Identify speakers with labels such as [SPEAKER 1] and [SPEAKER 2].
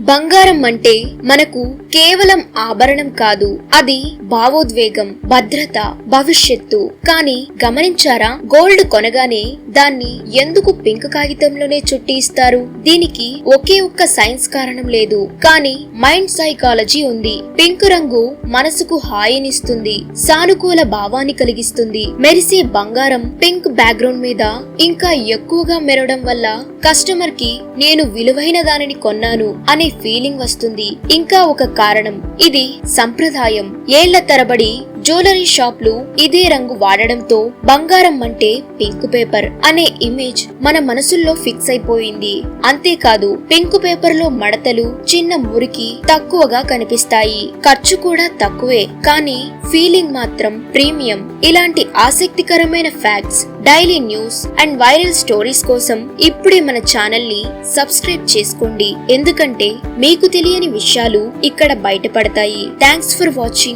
[SPEAKER 1] బంగారం అంటే మనకు కేవలం ఆభరణం కాదు, అది భావోద్వేగం, భద్రత, భవిష్యత్తు. కానీ గమనించారా, గోల్డ్ కొనగానే దాన్ని ఎందుకు పింక్ కాగితంలోనే చుట్టి ఇస్తారు? దీనికి ఒకే ఒక్క సైన్స్ కారణం లేదు, కానీ మైండ్ సైకాలజీ ఉంది. పింక్ రంగు మనసుకు హాయినిస్తుంది, సానుకూల భావాన్ని కలిగిస్తుంది. మెరిసే బంగారం పింక్ బ్యాక్గ్రౌండ్ మీద ఇంకా ఎక్కువగా మెరవడం వల్ల కస్టమర్ కి నేను విలువైన దానిని కొన్నాను అనే ఫీలింగ్ వస్తుంది. ఇంకా ఒక కారణం, ఇది సంప్రదాయం. ఏళ్ల తరబడి జ్యువెలరీ షాప్లు ఇదే రంగు వాడడంతో బంగారం అంటే పింక్ పేపర్ అనే ఇమేజ్ మన మనసుల్లో ఫిక్స్ అయిపోయింది. అంతేకాదు, పింక్ పేపర్ లో మడతలు, చిన్న మురికి తక్కువగా కనిపిస్తాయి. ఖర్చు కూడా తక్కువే, కానీ ఫీలింగ్ మాత్రం ప్రీమియం. ఇలాంటి ఆసక్తికరమైన facts, daily news and viral stories కోసం ఇప్పుడే మన ఛానల్ ని సబ్స్క్రైబ్ చేసుకోండి. ఎందుకంటే మీకు తెలియని విషయాలు ఇక్కడ బయటపడతాయి. Thanks for watching.